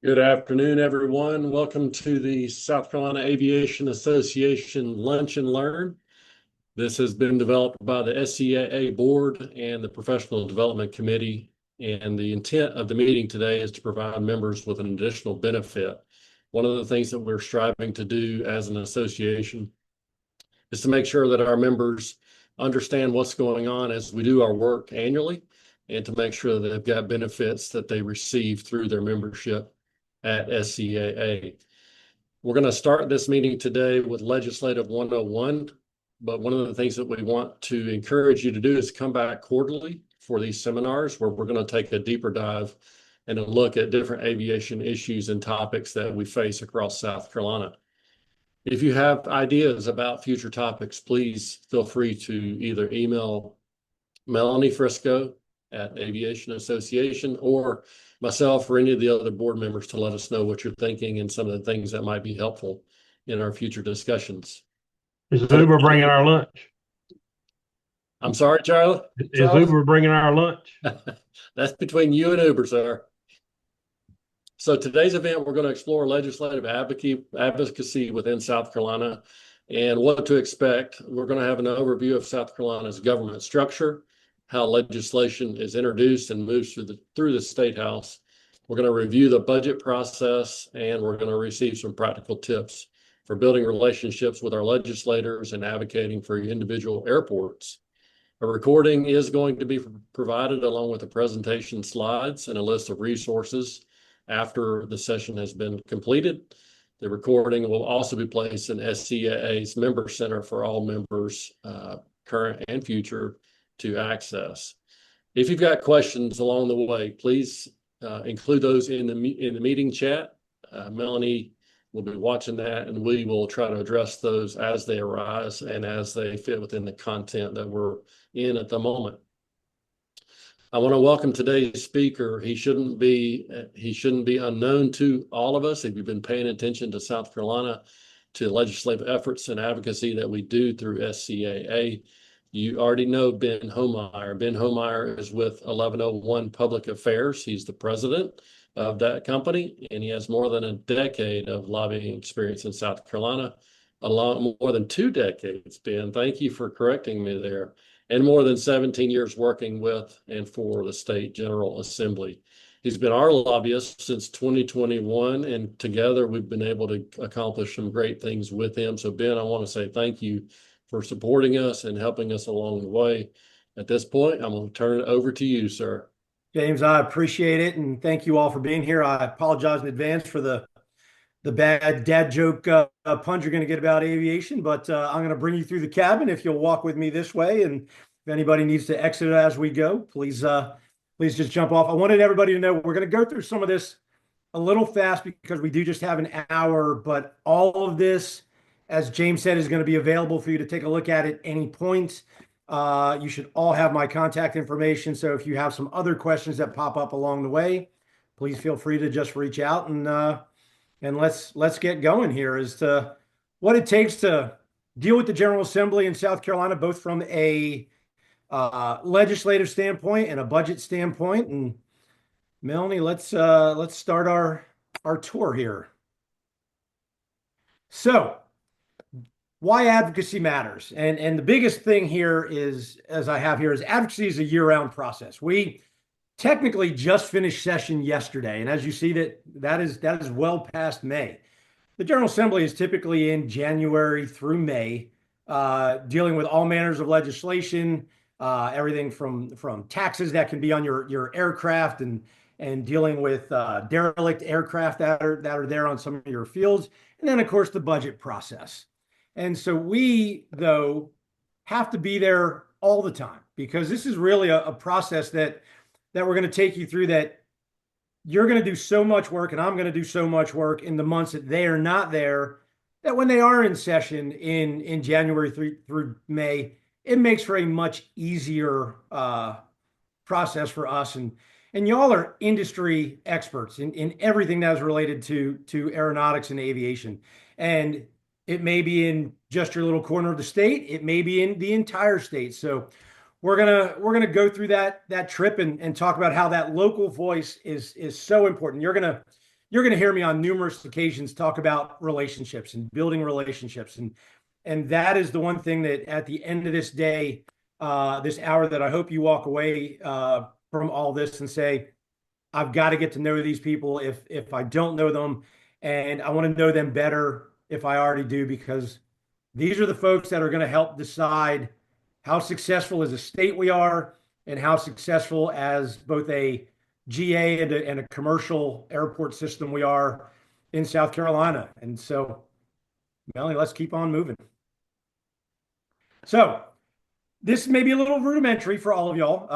Good afternoon, everyone. Welcome to the South Carolina Aviation Association Lunch and Learn. This has been developed by the SCAA Board and the Professional Development Committee, and the intent of the meeting today is to provide members with an additional benefit. One of the things that we're striving to do as an association is to make sure that our members understand what's going on as we do our work annually, and to make sure that they've got benefits that they receive through their membership at SCAA. We're going to start this meeting today with Legislative 101, but one of the things that we want to encourage you to do is come back quarterly for these seminars where we're going to take a deeper dive and a look at different aviation issues and topics that we face across South Carolina. If you have ideas about future topics, please feel free to either email Melanie Frisco at Aviation Association or myself or any of the other board members to let us know what you're thinking and some of the things that might be helpful in our future discussions. Is Uber bringing our lunch? I'm sorry, Charlie. Is Uber bringing our lunch? That's between you and Uber, sir. So today's event, we're going to explore legislative advocacy within South Carolina and what to expect. We're going to have an overview of South Carolina's government structure, how legislation is introduced and moves through the State House. We're going to review the budget process, and we're going to receive some practical tips for building relationships with our legislators and advocating for individual airports. A recording is going to be provided along with the presentation slides and a list of resources after the session has been completed. The recording will also be placed in SCAA's Member Center for all members, current and future, to access. If you've got questions along the way, please include those in the meeting chat. Melanie will be watching that, and we will try to address those as they arise and as they fit within the content that we're in at the moment. I want to welcome today's speaker. He shouldn't be unknown to all of us if you've been paying attention to South Carolina, to legislative efforts and advocacy that we do through SCAA. You already know Ben Homeyer. Ben Homeyer is with 1101 Public Affairs. He's the president of that company, and he has more than a decade of lobbying experience in South Carolina, more than 2 decades, Ben. Thank you for correcting me there. And more than 17 years working with and for the State General Assembly. He's been our lobbyist since 2021, and together we've been able to accomplish some great things with him. So Ben, I want to say thank you for supporting us and helping us along the way. At this point, I'm going to turn it over to you, sir. James, I appreciate it, and thank you all for being here. I apologize in advance for the bad dad joke punch you're going to get about aviation, but I'm going to bring you through the cabin if you'll walk with me this way. And if anybody needs to exit as we go, please just jump off. I wanted everybody to know we're going to go through some of this a little fast because we do just have an hour, but all of this, as James said, is going to be available for you to take a look at any point. You should all have my contact information. So if you have some other questions that pop up along the way, please feel free to just reach out and let's get going here as to what it takes to deal with the General Assembly in South Carolina, both from a legislative standpoint and a budget standpoint. And Melanie, let's start our tour here. So, why advocacy matters, and the biggest thing here is, as I have here, is advocacy is a year-round process. We technically just finished session yesterday, and as you see, that is well past May. The General Assembly is typically in January through May, dealing with all manners of legislation, everything from taxes that can be on your aircraft and dealing with derelict aircraft that are there on some of your fields, and then of course the budget process. And so we, though, have to be there all the time because this is really a process that we're going to take you through, that you're going to do so much work and I'm going to do so much work in the months that they are not there, that when they are in session in January through May, it makes for a much easier process for us. And y'all are industry experts in everything that is related to aeronautics and aviation. And it may be in just your little corner of the state. It may be in the entire state. So we're gonna go through that trip and talk about how that local voice is so important. You're you're going to hear me on numerous occasions talk about relationships and building relationships. And that is the one thing that at the end of this day, this hour, that I hope you walk away from all this and say, I've got to get to know these people if I don't know them, and I want to know them better if I already do, because these are the folks that are going to help decide how successful as a state we are and how successful as both a GA and a commercial airport system we are in South Carolina. And so, Melanie, let's keep on moving. So this may be a little rudimentary for all of y'all,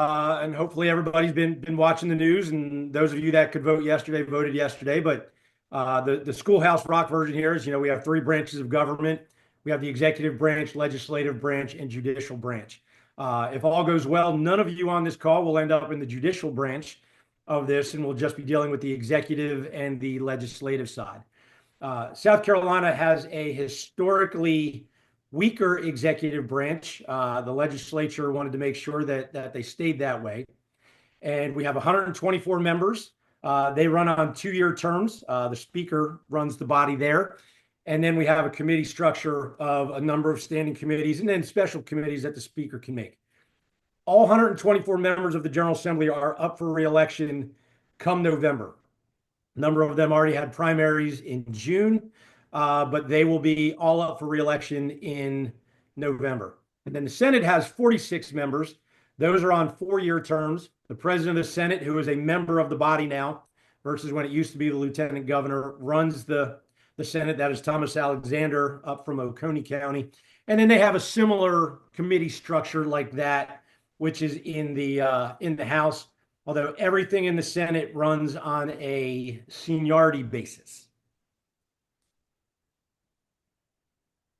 and hopefully everybody's been watching the news, and those of you that could vote yesterday voted yesterday. But the Schoolhouse Rock version here is, we have three branches of government. We have the executive branch, legislative branch, and judicial branch. If all goes well, none of you on this call will end up in the judicial branch of this, and we'll just be dealing with the executive and the legislative side. South Carolina has a historically weaker executive branch. The legislature wanted to make sure that they stayed that way. And we have 124 members. They run on 2-year terms. The speaker runs the body there. And then we have a committee structure of a number of standing committees and then special committees that the speaker can make. All 124 members of the General Assembly are up for re-election come November. A number of them already had primaries in June, but they will be all up for re-election in November. And then the Senate has 46 members. Those are on 4-year terms. The president of the Senate, who is a member of the body now, versus when it used to be the lieutenant governor, runs the Senate. That is Thomas Alexander up from Oconee County. And then they have a similar committee structure like that, which is in the House, although everything in the Senate runs on a seniority basis.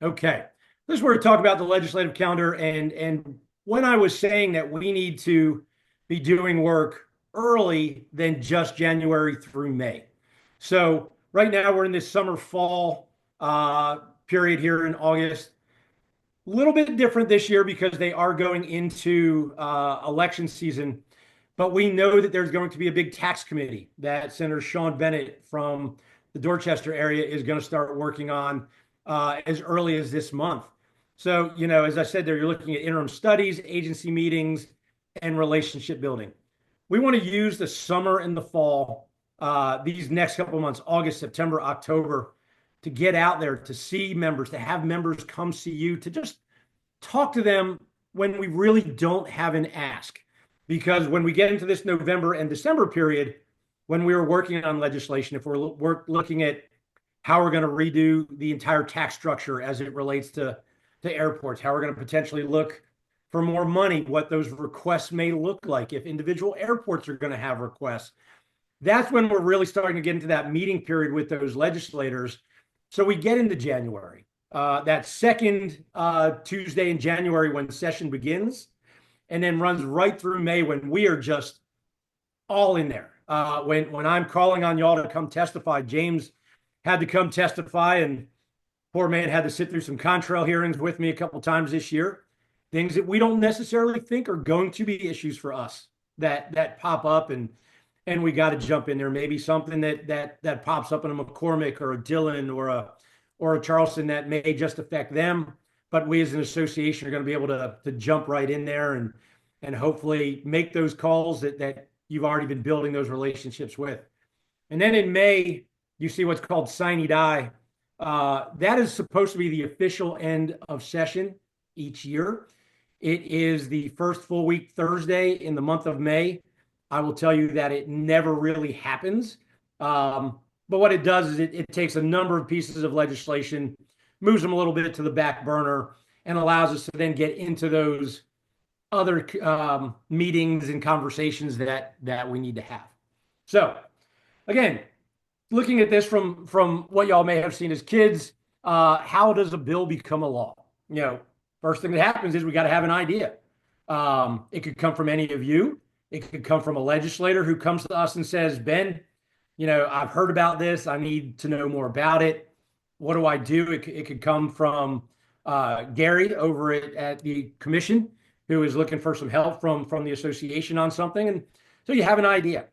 Okay, this is where we talk about the legislative calendar, and when I was saying that we need to be doing work early than just January through May. So right now we're in this summer fall period here in August. A little bit different this year because they are going into election season, but we know that there's going to be a big tax committee that Senator Sean Bennett from the Dorchester area is going to start working on as early as this month. So, as I said there, you're looking at interim studies, agency meetings, and relationship building. We want to use the summer and the fall, these next couple of months, August, September, October, to get out there, to see members, to have members come see you, to just talk to them when we really don't have an ask. Because when we get into this November and December period, when we were working on legislation, if we're looking at how we're going to redo the entire tax structure as it relates to airports, how we're going to potentially look for more money, what those requests may look like, if individual airports are going to have requests. That's when we're really starting to get into that meeting period with those legislators. So we get into January, that second Tuesday in January when the session begins, and then runs right through May when we are just all in there. When I'm calling on y'all to come testify, James had to come testify, and poor man had to sit through some contrail hearings with me a couple times this year. Things that we don't necessarily think are going to be issues for us that pop up, and we got to jump in there. Maybe something that pops up in a McCormick or a Dillon or a Charleston that may just affect them, but we as an association are going to be able to jump right in there and hopefully make those calls that you've already been building those relationships with. And then in May, you see what's called sine die. That is supposed to be the official end of session each year. It is the first full week Thursday in the month of May. I will tell you that it never really happens. But what it does is it takes a number of pieces of legislation, moves them a little bit to the back burner, and allows us to then get into those other meetings and conversations that we need to have. So again, looking at this from what y'all may have seen as kids, how does a bill become a law? First thing that happens is we got to have an idea. It could come from any of you. It could come from a legislator who comes to us and says, Ben, I've heard about this. I need to know more about it. What do I do? It could come from Gary over at the commission, who is looking for some help from the association on something. And so you have an idea.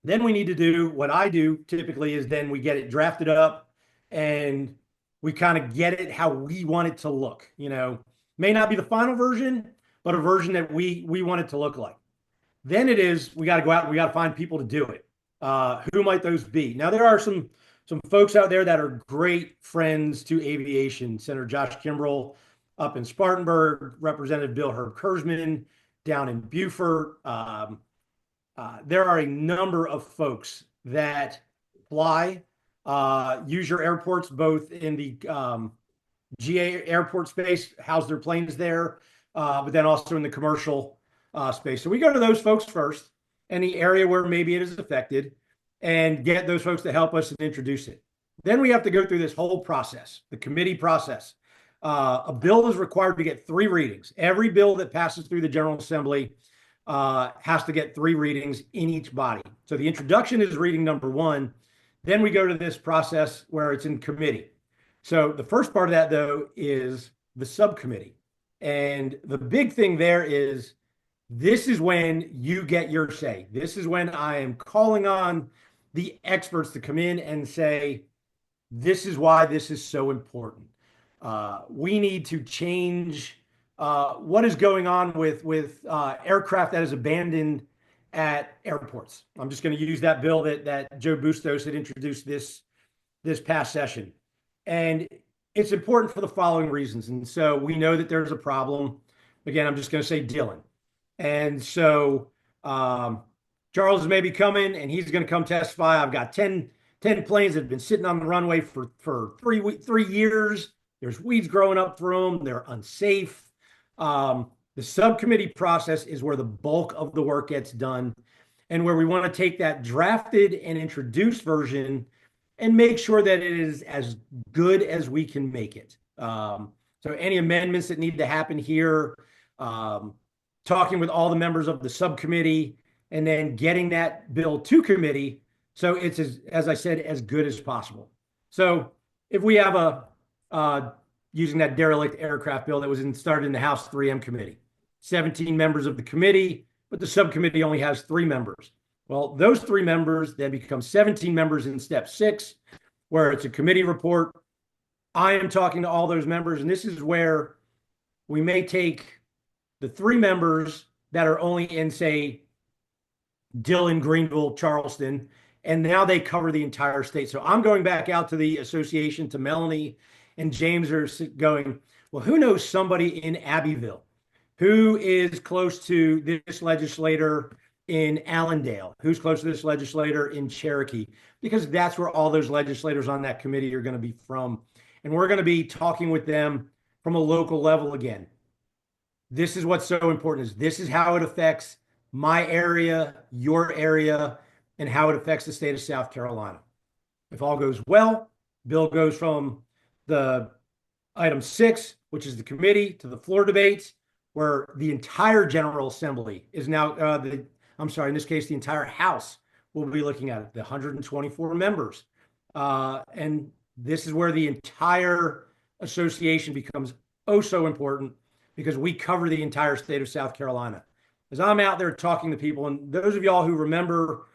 Then we need to do what I do typically is then we get it drafted up and we kind of get it how we want it to look. May not be the final version, but a version that we want it to look like. Then it is we got to go out and we got to find people to do it. Who might those be? Now there are some folks out there that are great friends to aviation. Senator Josh Kimbrell up in Spartanburg, Representative Bill Herb Kurzman down in Beaufort. There are a number of folks that fly, use your airports both in the GA airport space, house their planes there, but then also in the commercial space. So we go to those folks first, and the area where maybe it is affected, and get those folks to help us and introduce it. Then we have to go through this whole process, the committee process. A bill is required to get 3 readings. Every bill that passes through the General Assembly has to get 3 readings in each body. So the introduction is reading number 1. Then we go to this process where it's in committee. So the first part of that, though, is the subcommittee. And the big thing there is this is when you get your say. This is when I am calling on the experts to come in and say, this is why this is so important. We need to change what is going on with aircraft that is abandoned at airports. I'm just going to use that bill that Joe Bustos had introduced this past session. And it's important for the following reasons. And so we know that there's a problem. Again, I'm just going to say Dylan. And so Charles may be coming and he's going to come testify. I've got 10 planes that have been sitting on the runway for 3 years. There's weeds growing up through them. They're unsafe. The subcommittee process is where the bulk of the work gets done and where we want to take that drafted and introduced version and make sure that it is as good as we can make it. So any amendments that need to happen here, talking with all the members of the subcommittee, and then getting that bill to committee so it's, as I said, as good as possible. So if we have using that derelict aircraft bill that was started in the House 3M committee, 17 members of the committee, but the subcommittee only has 3 members. Well, those 3 members then become 17 members in step 6, where it's a committee report. I am talking to all those members, and this is where we may take the 3 members that are only in, say, Dillon, Greenville, Charleston, and now they cover the entire state. So I'm going back out to the association, to Melanie and James are going, well, who knows somebody in Abbeville? Who is close to this legislator in Allendale? Who's close to this legislator in Cherokee? Because that's where all those legislators on that committee are going to be from. And we're going to be talking with them from a local level again. This is what's so important, is this is how it affects my area, your area, and how it affects the state of South Carolina. If all goes well, bill goes from the item 6, which is the committee, to the floor debates, where the entire General Assembly is now, in this case, the entire House will be looking at it, the 124 members. And this is where the entire association becomes oh so important, because we cover the entire state of South Carolina. As I'm out there talking to people, and those of y'all who remember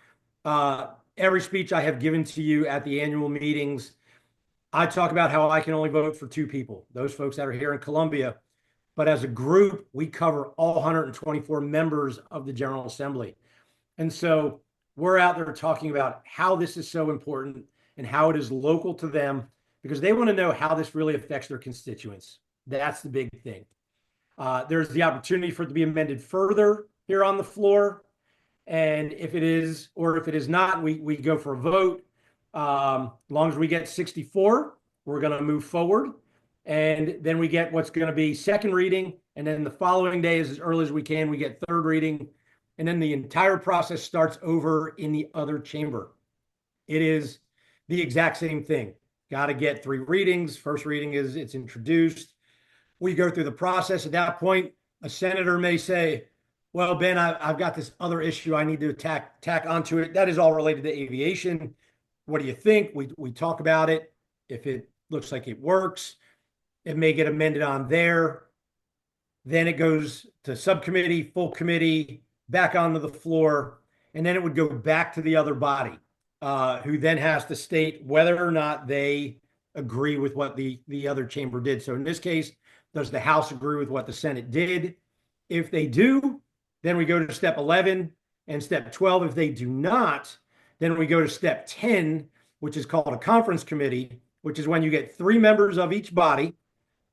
every speech I have given to you at the annual meetings, I talk about how I can only vote for 2 people, those folks that are here in Columbia. But as a group, we cover all 124 members of the General Assembly. And so we're out there talking about how this is so important and how it is local to them, because they want to know how this really affects their constituents. That's the big thing. There's the opportunity for it to be amended further here on the floor. And if it is, or if it is not, we go for a vote. As long as we get 64, we're going to move forward. And then we get what's going to be second reading. And then the following day, as early as we can, we get third reading. And then the entire process starts over in the other chamber. It is the exact same thing. Got to get 3 readings. First reading is it's introduced. We go through the process. At that point, a senator may say, well, Ben, I've got this other issue I need to tack onto it. That is all related to aviation. What do you think? We talk about it. If it looks like it works, it may get amended on there. Then it goes to subcommittee, full committee, back onto the floor. and then it would go back to the other body, who then has to state whether or not they agree with what the other chamber did. So in this case, does the House agree with what the Senate did? If they do, then we go to step 11 and step 12. If they do not, then we go to step 10, which is called a conference committee, which is when you get 3 members of each body,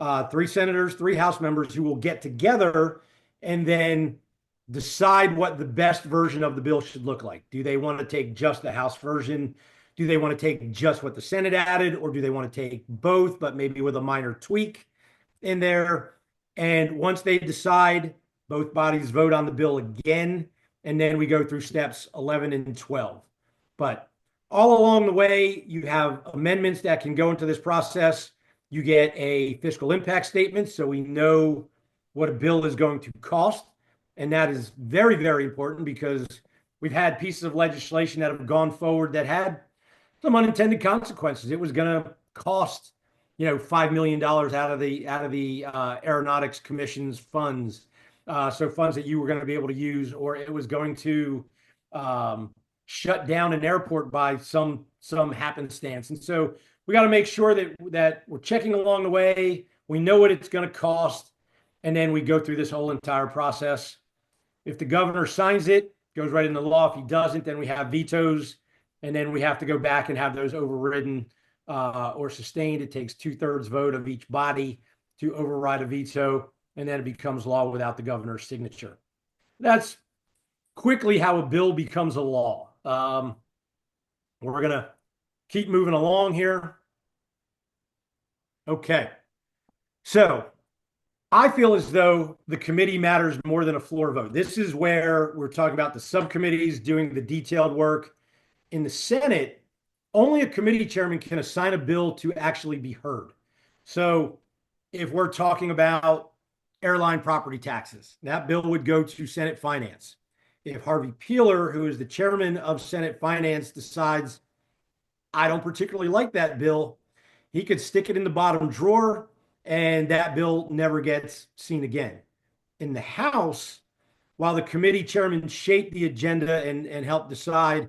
3 senators, 3 House members who will get together and then decide what the best version of the bill should look like. Do they want to take just the House version? Do they want to take just what the Senate added, or do they want to take both, but maybe with a minor tweak in there? And once they decide, both bodies vote on the bill again, and then we go through steps 11 and 12. But all along the way, you have amendments that can go into this process. You get a fiscal impact statement, so we know what a bill is going to cost. And that is very, very important, because we've had pieces of legislation that have gone forward that had some unintended consequences. It was going to cost, $5 million out of the Aeronautics Commission's funds, so funds that you were going to be able to use, or it was going to shut down an airport by some happenstance. And so we got to make sure that we're checking along the way. We know what it's going to cost, and then we go through this whole entire process. If the governor signs it, goes right into law. If he doesn't, then we have vetoes, and then we have to go back and have those overridden or sustained. It takes 2/3 vote of each body to override a veto, and then it becomes law without the governor's signature. That's quickly how a bill becomes a law. We're going to keep moving along here. Okay. So I feel as though the committee matters more than a floor vote. This is where we're talking about the subcommittees doing the detailed work. In the Senate, only a committee chairman can assign a bill to actually be heard. So if we're talking about airline property taxes, that bill would go to Senate Finance. If Harvey Peeler, who is the chairman of Senate Finance, decides, I don't particularly like that bill, he could stick it in the bottom drawer, and that bill never gets seen again. In the House, while the committee chairman shape the agenda and help decide,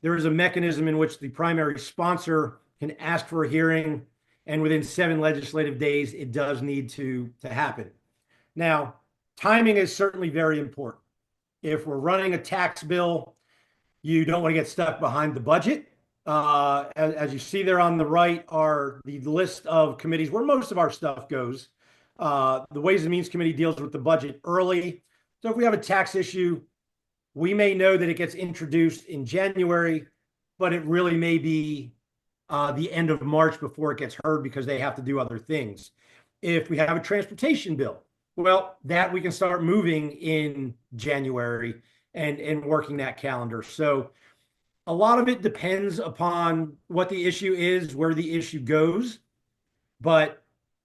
there is a mechanism in which the primary sponsor can ask for a hearing, and within 7 legislative days, it does need to happen. Now, timing is certainly very important. If we're running a tax bill, you don't want to get stuck behind the budget. As you see there on the right are the list of committees where most of our stuff goes. The Ways and Means Committee deals with the budget early. So if we have a tax issue, we may know that it gets introduced in January, but it really may be the end of March before it gets heard, because they have to do other things. If we have a transportation bill, well, that we can start moving in January and working that calendar. So a lot of it depends upon what the issue is, where the issue goes. But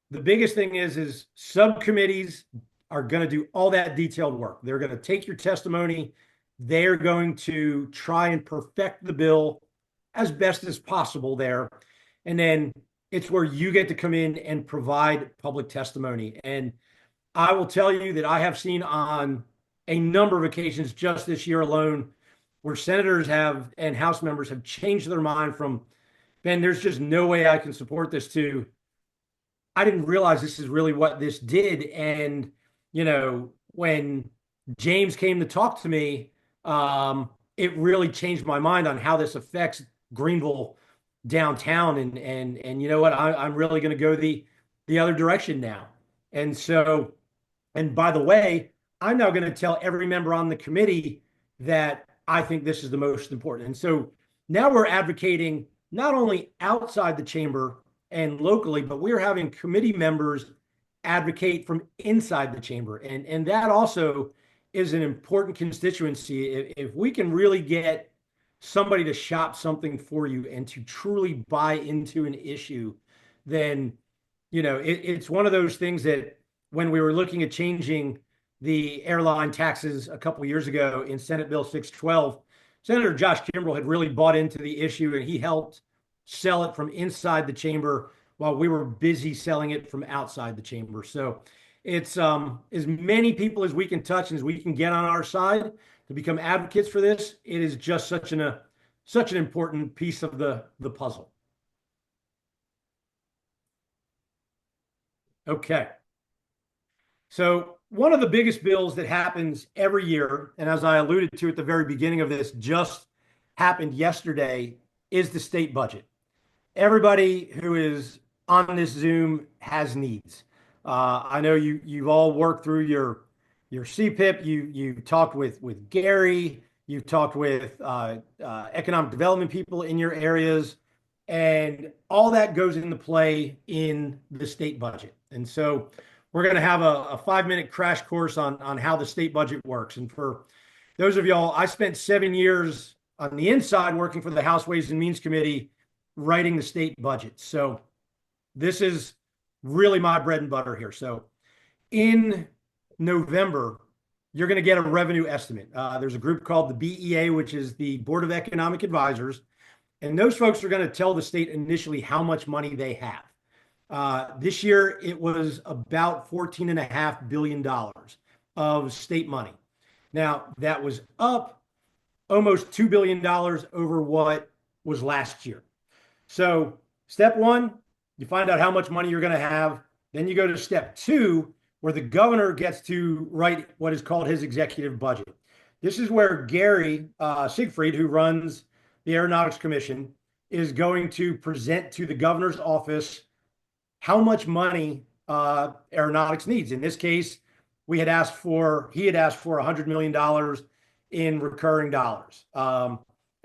the biggest thing is subcommittees are going to do all that detailed work. They're going to take your testimony. They're going to try and perfect the bill as best as possible there. And then it's where you get to come in and provide public testimony. And I will tell you that I have seen on a number of occasions just this year alone where senators have and House members have changed their mind from, Ben, there's just no way I can support this, to, I didn't realize this is really what this did. And, when James came to talk to me, it really changed my mind on how this affects Greenville downtown. And you know what, I'm really going to go the other direction now. And so, and by the way, I'm now going to tell every member on the committee that I think this is the most important. And so now we're advocating not only outside the chamber and locally, but we're having committee members advocate from inside the chamber. And that also is an important constituency. If we can really get somebody to shop something for you and to truly buy into an issue, then, it's one of those things that when we were looking at changing the airline taxes a couple of years ago in Senate Bill 612, Senator Josh Kimbrell had really bought into the issue, and he helped sell it from inside the chamber while we were busy selling it from outside the chamber. So it's as many people as we can touch and as we can get on our side to become advocates for this. It is just such an important piece of the puzzle. Okay. So one of the biggest bills that happens every year, and as I alluded to at the very beginning of this, just happened yesterday, is the state budget. Everybody who is on this Zoom has needs. I know you've all worked through your CPIP. You talked with Gary. You've talked with economic development people in your areas, and all that goes into play in the state budget. And so we're going to have a 5-minute crash course on how the state budget works. And for those of y'all, I spent 7 years on the inside working for the House Ways and Means Committee, writing the state budget. So this is really my bread and butter here. So in November, you're going to get a revenue estimate. There's a group called the BEA, which is the Board of Economic Advisors. And those folks are going to tell the state initially how much money they have. This year, it was about $14.5 billion of state money. Now, that was up almost $2 billion over what was last year. So step one, you find out how much money you're going to have. Then you go to step two, where the governor gets to write what is called his executive budget. This is where Gary Siegfried, who runs the Aeronautics Commission, is going to present to the governor's office how much money aeronautics needs. In this case, he had asked for $100 million in recurring dollars.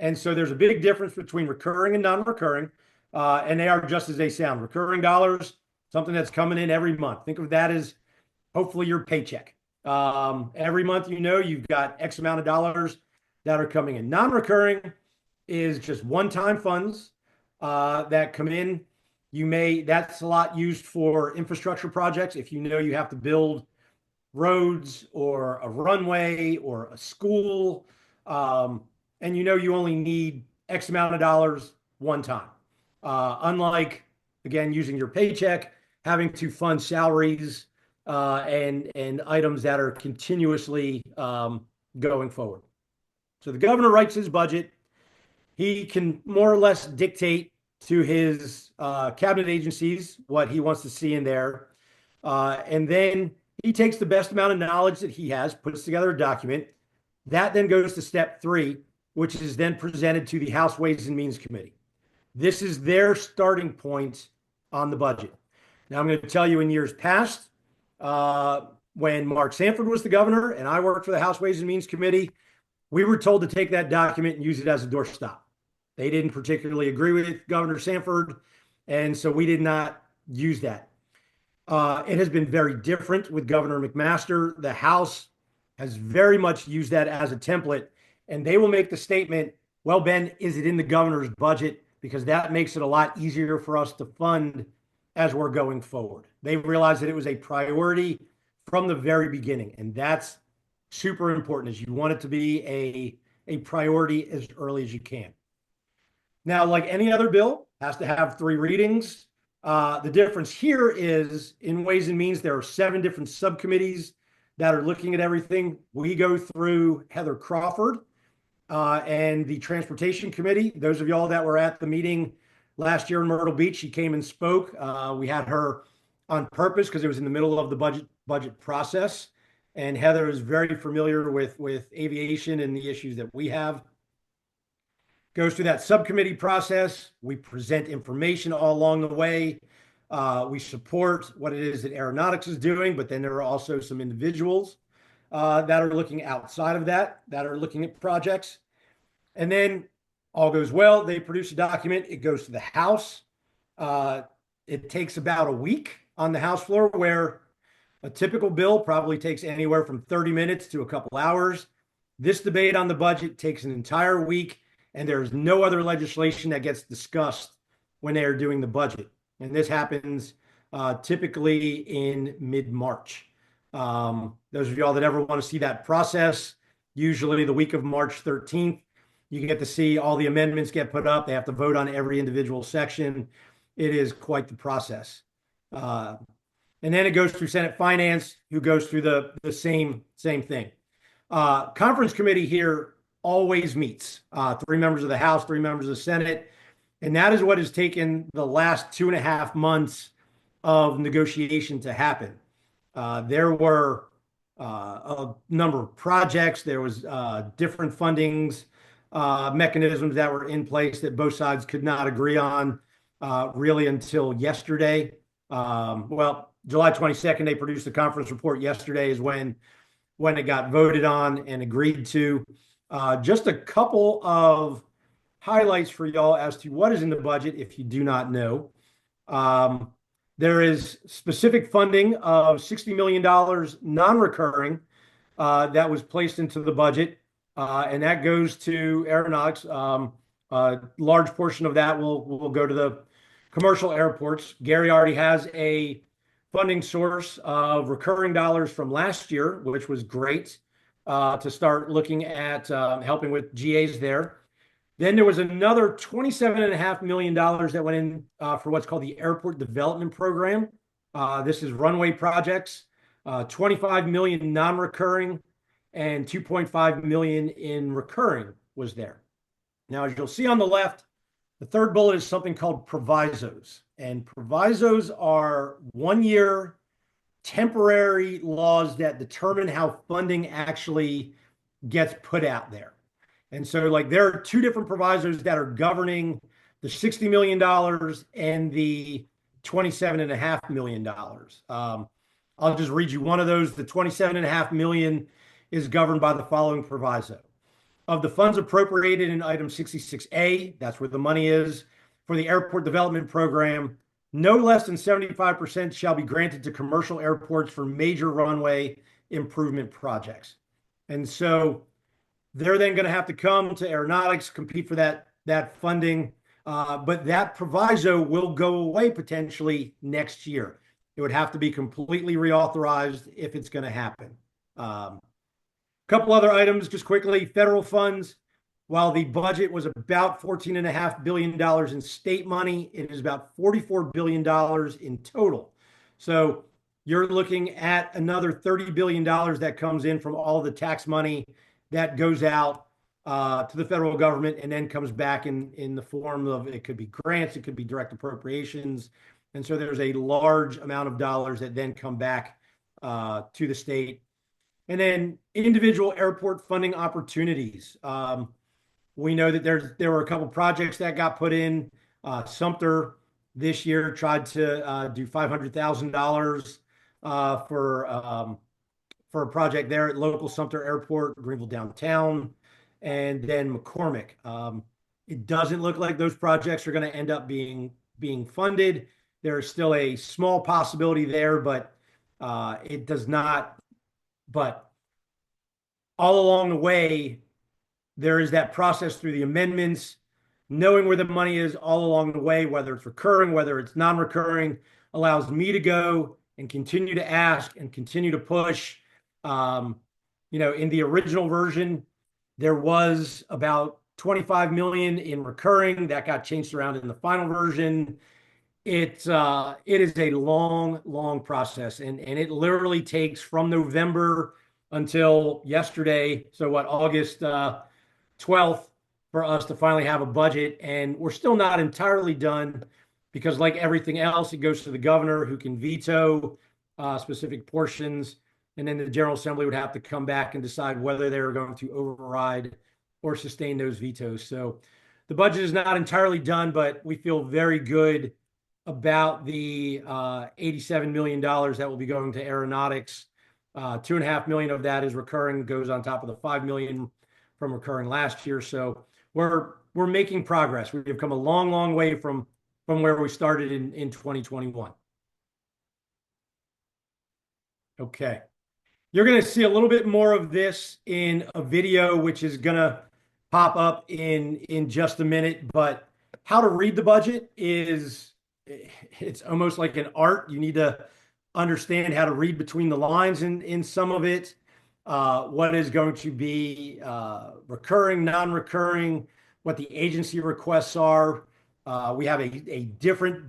And so there's a big difference between recurring and non-recurring, and they are just as they sound. Recurring dollars, something that's coming in every month. Think of that as hopefully your paycheck. Every month, you've got X amount of dollars that are coming in. Non-recurring is just one-time funds that come in. That's a lot used for infrastructure projects. If you have to build roads or a runway or a school, and you only need X amount of dollars one time. Unlike, again, using your paycheck, having to fund salaries and items that are continuously going forward. So the governor writes his budget. He can more or less dictate to his cabinet agencies what he wants to see in there. And then he takes the best amount of knowledge that he has, puts together a document. That then goes to step three, which is then presented to the House Ways and Means Committee. This is their starting point on the budget. Now, I'm going to tell you, in years past, when Mark Sanford was the governor and I worked for the House Ways and Means Committee, we were told to take that document and use it as a doorstop. They didn't particularly agree with Governor Sanford, and so we did not use that. It has been very different with Governor McMaster. The House has very much used that as a template, and they will make the statement, well, Ben, is it in the governor's budget? Because that makes it a lot easier for us to fund as we're going forward. They realized that it was a priority from the very beginning, and that's super important, as you want it to be a priority as early as you can. Now, like any other bill, has to have 3 readings. The difference here is in Ways and Means, there are 7 different subcommittees that are looking at everything. We go through Heather Crawford and the Transportation Committee. Those of y'all that were at the meeting last year in Myrtle Beach, she came and spoke. We had her on purpose because it was in the middle of the budget process. And Heather is very familiar with aviation and the issues that we have. Goes through that subcommittee process. We present information all along the way. We support what it is that aeronautics is doing, but then there are also some individuals that are looking outside of that are looking at projects. And then all goes well. They produce a document. It goes to the House. It takes about a week on the House floor, where a typical bill probably takes anywhere from 30 minutes to a couple hours. This debate on the budget takes an entire week, and there's no other legislation that gets discussed when they are doing the budget. And this happens typically in mid-March. Those of y'all that ever want to see that process, usually the week of March 13th, you get to see all the amendments get put up. They have to vote on every individual section. It is quite the process. And then it goes through Senate Finance, who goes through the same thing. Conference committee here always meets, 3 members of the House, 3 members of the Senate. And that is what has taken the last 2.5 months of negotiation to happen. There were a number of projects. There was different fundings mechanisms that were in place that both sides could not agree on really until yesterday. Well, July 22nd, they produced the conference report. Yesterday is when it got voted on and agreed to. Just a couple of highlights for y'all as to what is in the budget if you do not know. There is specific funding of $60 million non-recurring that was placed into the budget, and that goes to aeronautics. A large portion of that will go to the commercial airports. Gary already has a funding source of recurring dollars from last year, which was great to start looking at helping with GAs there. Then there was another $27.5 million that went in for what's called the Airport Development Program. This is runway projects, 25 million non-recurring and 2.5 million in recurring was there. Now, as you'll see on the left, the third bullet is something called provisos. And provisos are 1-year temporary laws that determine how funding actually gets put out there. And so like there are 2 different provisos that are governing the $60 million and the $27.5 million. I'll just read you one of those. The $27.5 million is governed by the following proviso. Of the funds appropriated in item 66A, that's where the money is, for the airport development program, no less than 75% shall be granted to commercial airports for major runway improvement projects. And so they're then going to have to come to aeronautics, compete for that funding. But that proviso will go away potentially next year. It would have to be completely reauthorized if it's going to happen. Couple other items just quickly. Federal funds, while the budget was about $14.5 billion in state money, it is about $44 billion in total. So you're looking at another $30 billion that comes in from all the tax money that goes out to the federal government and then comes back in the form of, it could be grants, it could be direct appropriations. And so there's a large amount of dollars that then come back to the state. And then individual airport funding opportunities. We know that there were a couple projects that got put in. Sumter this year tried to do $500,000 for a project there at local Sumter Airport, Greenville downtown, and then McCormick. It doesn't look like those projects are going to end up being funded. There's still a small possibility there, but it does not. But all along the way, there is that process through the amendments, knowing where the money is all along the way, whether it's recurring, whether it's non-recurring, allows me to go and continue to ask and continue to push. In the original version, there was about 25 million in recurring that got changed around in the final version. It is a long process, and it literally takes from November until yesterday. So August 12th for us to finally have a budget, and we're still not entirely done because like everything else, it goes to the governor who can veto specific portions. And then the General Assembly would have to come back and decide whether they're going to override or sustain those vetoes. So the budget is not entirely done, but we feel very good about the $87 million that will be going to aeronautics. $2.5 million of that is recurring, goes on top of the $5 million from recurring last year. So we're making progress. We've come a long way from where we started in 2021. Okay. You're going to see a little bit more of this in a video, which is going to pop up in just a minute. But how to read the budget it's almost like an art. You need to understand how to read between the lines in some of it. What is going to be recurring, non-recurring, what the agency requests are. We have a different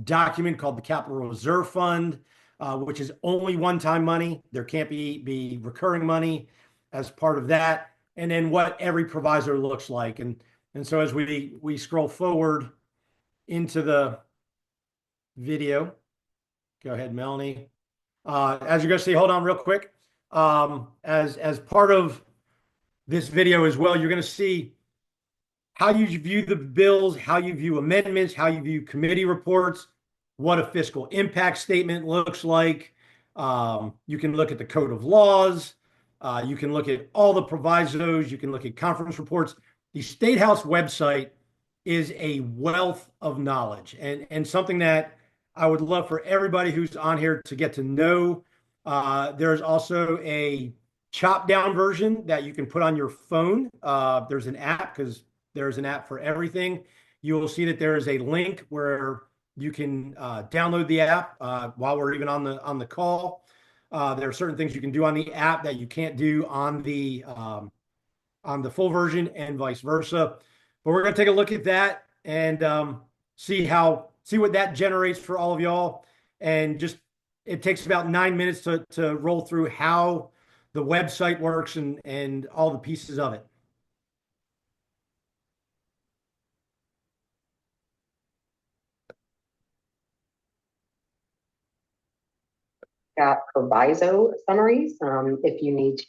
document called the Capital Reserve Fund. which is only one-time money. There can't be recurring money as part of that. And then what every provisor looks like. And so as we scroll forward into the video, go ahead, Melanie. As you're going to see, hold on real quick. As part of this video as well, you're going to see how you view the bills, how you view amendments, how you view committee reports, what a fiscal impact statement looks like. You can look at the code of laws. You can look at all the provisos. You can look at conference reports. The State House website is a wealth of knowledge and something that I would love for everybody who's on here to get to know. There's also a chopped down version that you can put on your phone. There's an app because there's an app for everything. You will see that there is a link where you can download the app while we're even on the call. There are certain things you can do on the app that you can't do on the full version and vice versa. But we're going to take a look at that and see what that generates for all of y'all. And just it takes about 9 minutes to roll through how the website works and all the pieces of it. Got proviso summaries if you need to.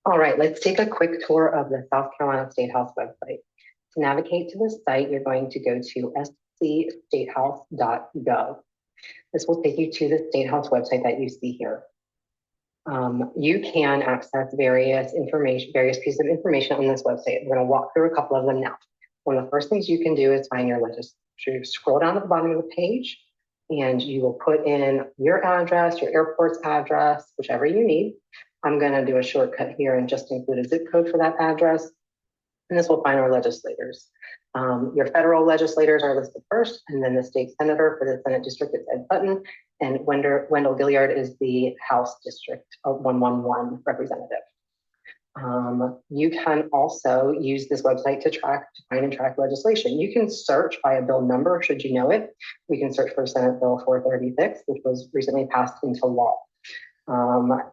All right, let's take a quick tour of the South Carolina State House website. To navigate to the site, you're going to go to scstatehouse.gov. This will take you to the State House website that you see here. You can access various pieces of information on this website. We're going to walk through a couple of them now. One of the first things you can do is find your legislature. You scroll down to the bottom of the page and you will put in your address, your airport's address, whichever you need. I'm going to do a shortcut here and just include a zip code for that address. And this will find our legislators. Your federal legislators are listed first, and then the state senator for the Senate district is Ed Button, and Wendell Gilliard is the House District 111 representative. You can also use this website to find and track legislation. You can search by a bill number, should you know it. We can search for Senate Bill 436, which was recently passed into law.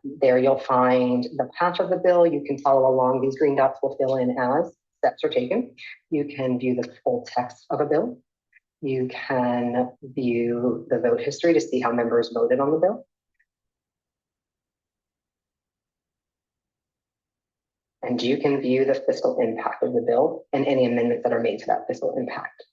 There you'll find the patch of the bill. You can follow along. These green dots will fill in as steps are taken. You can view the full text of a bill. You can view the vote history to see how members voted on the bill. And you can view the fiscal impact of the bill and any amendments that are made to that fiscal impact.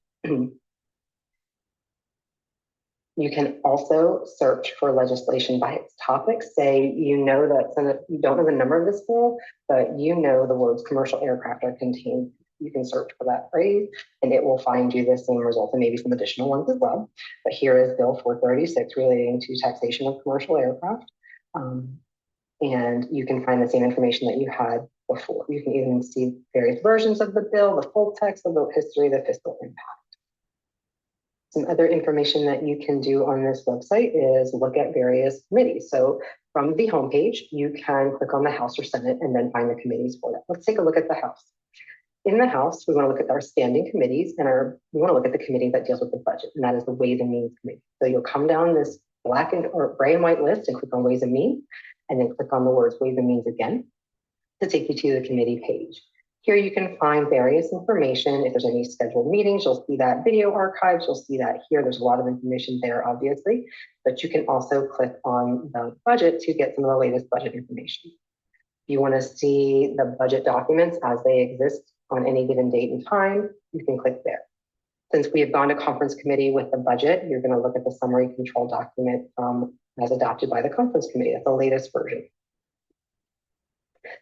You can also search for legislation by its topic. Say you know that you don't know the number of this bill, but you know the words commercial aircraft are contained. You can search for that phrase and it will find you the same result and maybe some additional ones as well. But here is Bill 436 relating to taxation of commercial aircraft. And you can find the same information that you had before. You can even see various versions of the bill, the full text, the vote history, the fiscal impact. Some other information that you can do on this website is look at various committees. So from the homepage, you can click on the House or Senate and then find the committees for that. Let's take a look at the House. In the House, we want to look at our standing committees and we want to look at the committee that deals with the budget, and that is the Ways and Means Committee. So you'll come down this gray and white list and click on Ways and Means, and then click on the words Ways and Means again to take you to the committee page. Here you can find various information. If there's any scheduled meetings, you'll see that video archives, you'll see that here. There's a lot of information there, obviously, but you can also click on the budget to get some of the latest budget information. If you want to see the budget documents as they exist on any given date and time, you can click there. Since we have gone to conference committee with the budget, you're going to look at the summary control document as adopted by the conference committee. That's the latest version.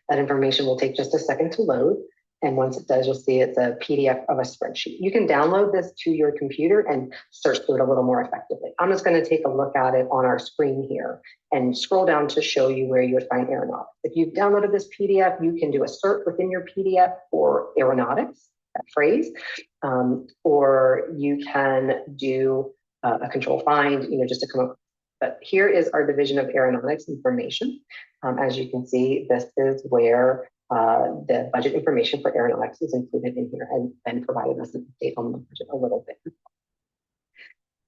That information will take just a second to load. And once it does, you'll see it's a PDF of a spreadsheet. You can download this to your computer and search through it a little more effectively. I'm just going to take a look at it on our screen here and scroll down to show you where you would find aeronautics. If you've downloaded this PDF, you can do a search within your PDF for aeronautics, that phrase, or you can do a control find, just to come up. But here is our Division of Aeronautics information. As you can see, this is where The budget information for aeronautics is included in here and then provided us an update on the budget a little bit.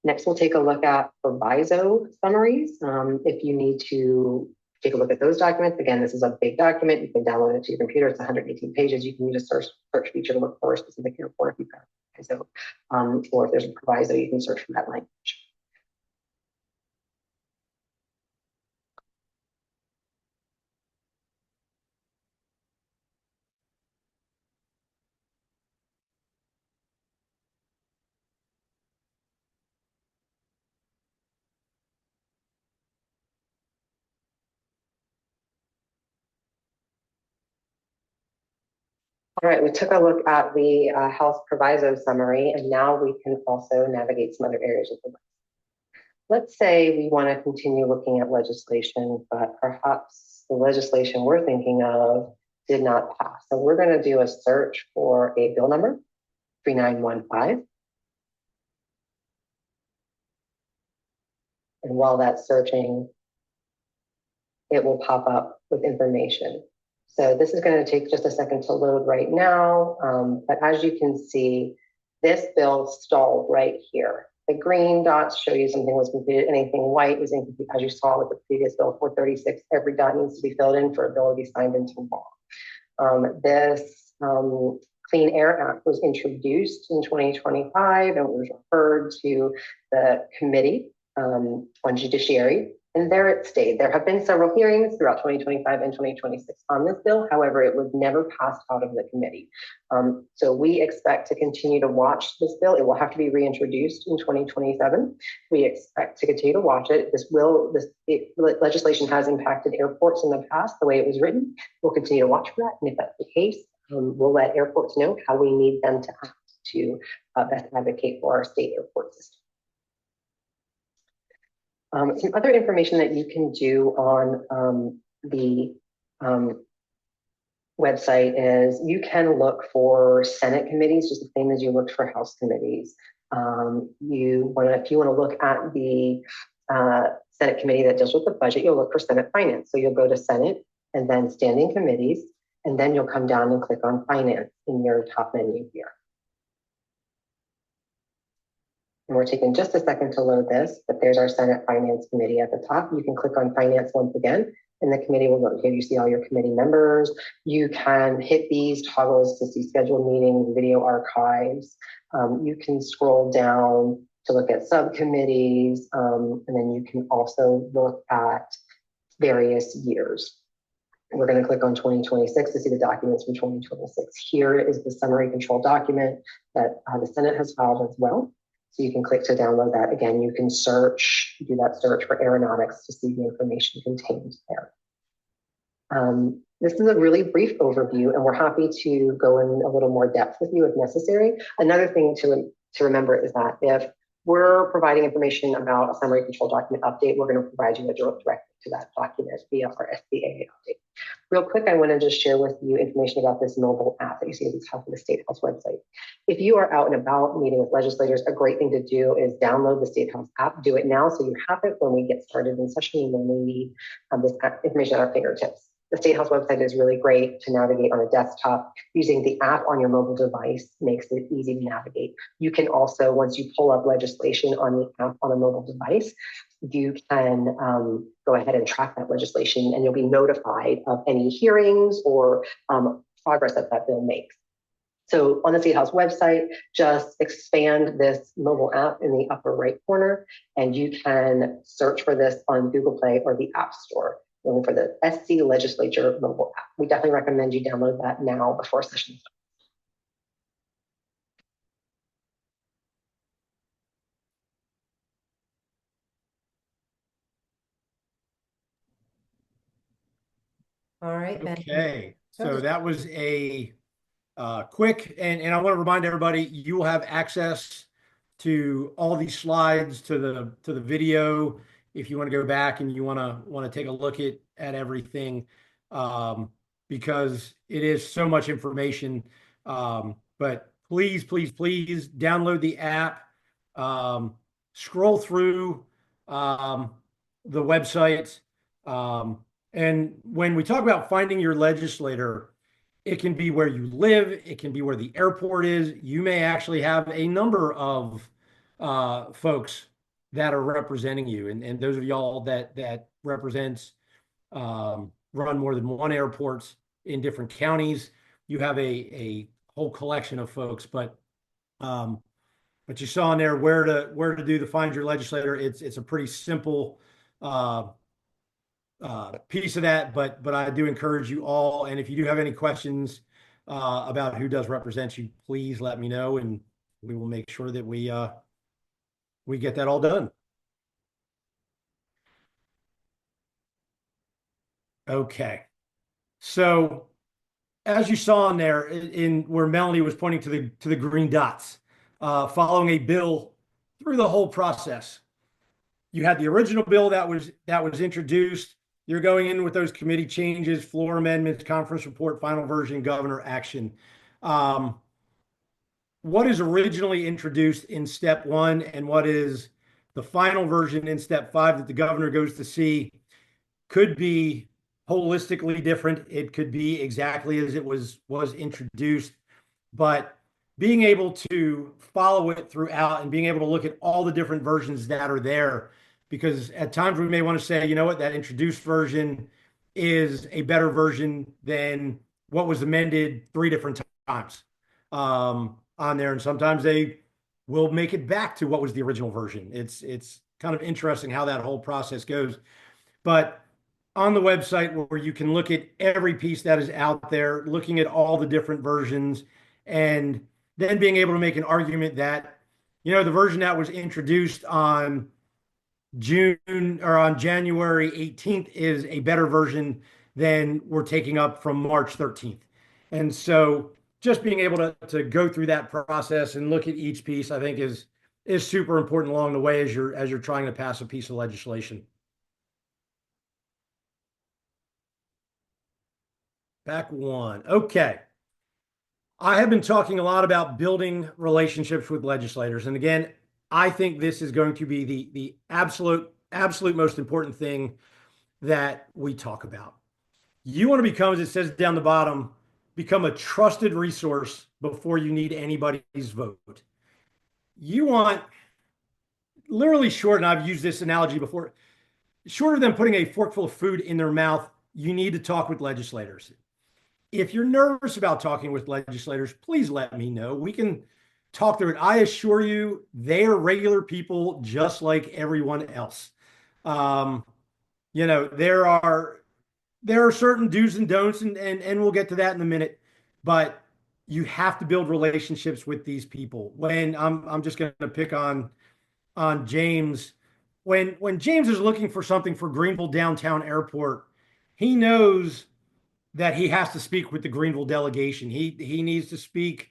Next, we'll take a look at proviso summaries. If you need to take a look at those documents, again, this is a big document. You can download it to your computer. It's 118 pages. You can use a search feature to look for a specific airport if you've got a proviso, or if there's a proviso, you can search for that language. All right, we took a look at the health proviso summary, and now we can also navigate some other areas of the list. Let's say we want to continue looking at legislation, but perhaps the legislation we're thinking of did not pass. So we're going to do a search for a bill number, 3915. And while that's searching, it will pop up with information. So this is going to take just a second to load right now. But as you can see, this bill stalled right here. The green dots show you something was completed. Anything white is incomplete. As you saw with the previous bill 436, every dot needs to be filled in for a bill to be signed into law. This Clean Air Act was introduced in 2025 and was referred to the Committee on Judiciary. And there it stayed. There have been several hearings throughout 2025 and 2026 on this bill. However, it was never passed out of the committee. So we expect to continue to watch this bill. It will have to be reintroduced in 2027. We expect to continue to watch it. Legislation has impacted airports in the past, the way it was written. We'll continue to watch for that. And if that's the case, we'll let airports know how we need them to act to best advocate for our state airport system. Some other information that you can do on the website is you can look for Senate committees just the same as you looked for House committees. If you want to look at the Senate committee that deals with the budget, you'll look for Senate Finance. So you'll go to Senate and then Standing Committees, and then you'll come down and click on Finance in your top menu here. And we're taking just a second to load this, but there's our Senate Finance Committee at the top. You can click on Finance once again, and the committee will load here. You see all your committee members. You can hit these toggles to see scheduled meetings, video archives. You can scroll down to look at subcommittees, and then you can also look at various years. We're going to click on 2026 to see the documents from 2026. Here is the summary control document that the Senate has filed as well. So you can click to download that. Again, you can do that search for aeronautics to see the information contained there. This is a really brief overview, and we're happy to go in a little more depth with you if necessary. Another thing to remember is that if we're providing information about a summary control document update, we're going to provide you a direct to that document via our SBA update. Real quick, I want to just share with you information about this mobile app that you see at the top of the State House website. If you are out and about meeting with legislators, a great thing to do is download the State House app. Do it now so you have it when we get started in session and when we need this information at our fingertips. The State House website is really great to navigate on a desktop. Using the app on your mobile device makes it easy to navigate. You can also, once you pull up legislation on the app on a mobile device, you can go ahead and track that legislation, and you'll be notified of any hearings or progress that bill makes. So on the State House website, just expand this mobile app in the upper right corner, and you can search for this on Google Play or the App Store. Looking for the SC Legislature mobile app. We definitely recommend you download that now before session starts. All right, Ben. Okay, so that was a quick, and I want to remind everybody, you will have access to all these slides, to the video, if you want to go back and you want to take a look at everything, because it is so much information. But please download the app, scroll through the website. And when we talk about finding your legislator, It can be where you live. It can be where the airport is. You may actually have a number of folks that are representing you. And those of y'all that represents run more than one airports in different counties, you have a whole collection of folks. But you saw in there where to do the find your legislator. It's a pretty simple piece of that, but I do encourage you all. And if you do have any questions about who does represent you, please let me know, and we will make sure that we get that all done. Okay. So as you saw in there, in where Melanie was pointing to the green dots, following a bill through the whole process. You had the original bill that was introduced. You're going in with those committee changes, floor amendments, conference report, final version, governor action. What is originally introduced in step 1 and what is the final version in step 5 that the governor goes to see could be holistically different. It could be exactly as it was introduced, but being able to follow it throughout and being able to look at all the different versions that are there, because at times we may want to say, you know what, that introduced version is a better version than what was amended 3 different times on there. And sometimes they will make it back to what was the original version. It's kind of interesting how that whole process goes. But on the website where you can look at every piece that is out there, looking at all the different versions, and then being able to make an argument that, you know, the version that was introduced on June or on January 18th is a better version than we're taking up from March 13th. And so just being able to go through that process and look at each piece, I think is super important along the way as you're trying to pass a piece of legislation. Back one. Okay. I have been talking a lot about building relationships with legislators. And again, I think this is going to be the absolute most important thing that we talk about. You want to become, as it says down the bottom, become a trusted resource before you need anybody's vote. You want, literally short, and I've used this analogy before, shorter than putting a forkful of food in their mouth, you need to talk with legislators. If you're nervous about talking with legislators, please let me know. We can talk through it. I assure you, they are regular people just like everyone else. You know, there are certain do's and don'ts, and we'll get to that in a minute. But you have to build relationships with these people. When I'm just going to pick on James. When James is looking for something for Greenville Downtown Airport, he knows that he has to speak with the Greenville delegation. He needs to speak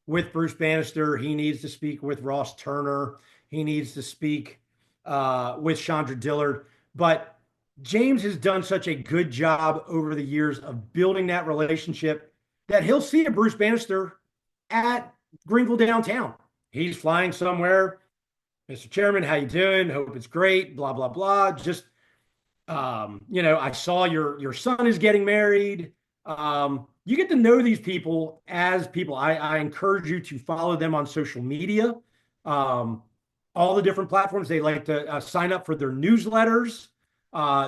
with Bruce Bannister. He needs to speak with Ross Turner. He needs to speak with Chandra Dillard. But James has done such a good job over the years of building that relationship that he'll see a Bruce Bannister at Greenville Downtown. He's flying somewhere. Mr. Chairman, how you doing? Hope it's great. Blah, blah, blah. Just you know, I saw your son is getting married. You get to know these people as people. I encourage you to follow them on social media, all the different platforms. They like to sign up for their newsletters.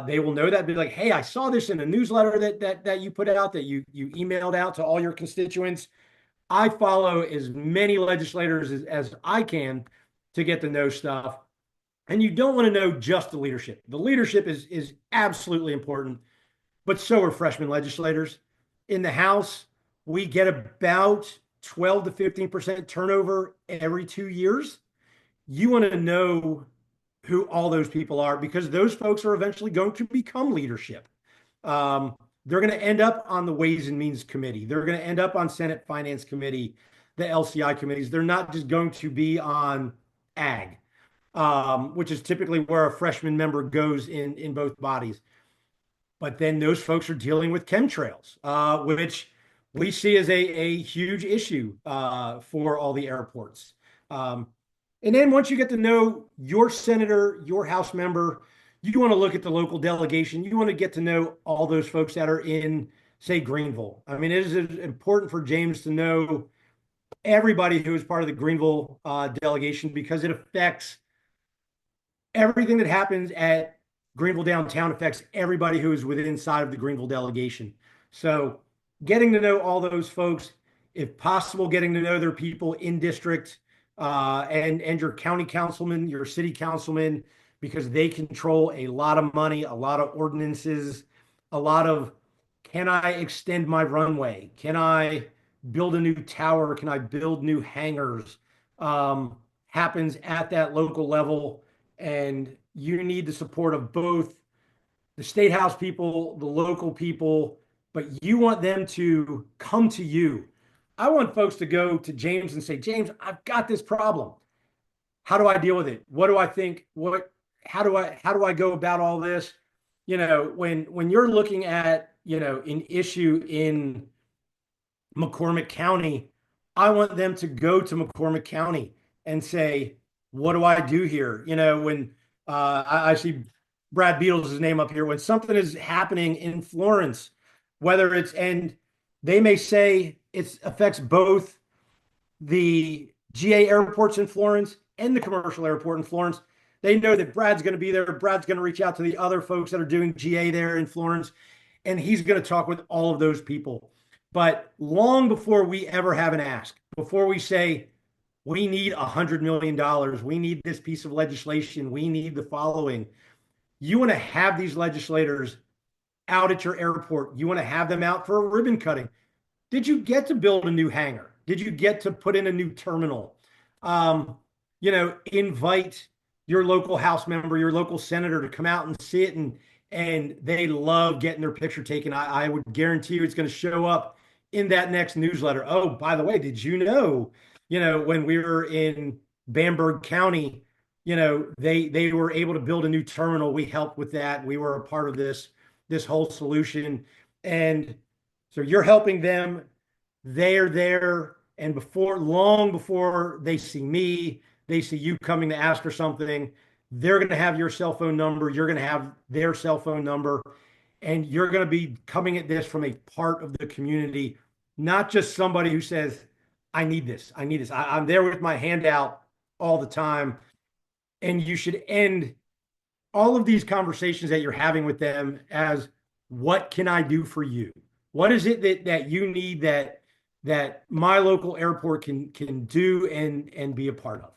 They will know that, be like, hey, I saw this in a newsletter that you put out, that you emailed out to all your constituents. I follow as many legislators as I can to get to know stuff. And you don't want to know just the leadership. The leadership is absolutely important, but so are freshman legislators. In the House, we get about 12 to 15% turnover every 2 years. You want to know who all those people are, because those folks are eventually going to become leadership. They're going to end up on the Ways and Means Committee. They're going to end up on Senate Finance Committee, the LCI committees. They're not just going to be on ag. Which is typically where a freshman member goes in both bodies. But then those folks are dealing with chemtrails, which we see as a huge issue for all the airports. And then once you get to know your senator, your House member, you want to look at the local delegation. You want to get to know all those folks that are in say Greenville. I mean, it is important for James to know everybody who is part of the Greenville delegation, because it affects everything that happens at Greenville downtown, affects everybody who is within inside of the Greenville delegation. So getting to know all those folks, if possible, getting to know their people in district, and your county councilman, your city councilman, because they control a lot of money, a lot of ordinances, a lot of, can I extend my runway? Can I build a new tower? Can I build new hangars? Happens at that local level, and you need the support of both the state house people, the local people, but you want them to come to you. I want folks to go to James and say, James, I've got this problem. How do I deal with it? What do I think? How do I go about all this? When you're looking at, an issue in McCormick County, I want them to go to McCormick County and say, what do I do here? When I see Brad Beatles' name up here, when something is happening in Florence, whether it's, and they may say it affects both the GA airports in Florence and the commercial airport in Florence. They know that Brad's going to be there. Brad's going to reach out to the other folks that are doing GA there in Florence, and he's going to talk with all of those people. But long before we ever have an ask, before we say, we need $100 million, we need this piece of legislation, we need the following, you want to have these legislators out at your airport. You want to have them out for a ribbon cutting. Did you get to build a new hangar? Did you get to put in a new terminal? Invite your local House member, your local senator to come out and sit, and they love getting their picture taken. I would guarantee you it's going to show up in that next newsletter. Oh, by the way, did you know, when we were in Bamberg County, they were able to build a new terminal. We helped with that. We were a part of this whole solution. And so you're helping them. They're there. And long before they see me, they see you coming to ask for something, they're going to have your cell phone number. You're going to have their cell phone number. And you're going to be coming at this from a part of the community, not just somebody who says, I need this. I need this. I'm there with my hand out all the time. And you should end all of these conversations that you're having with them as, what can I do for you? What is it that you need that my local airport can do and be a part of?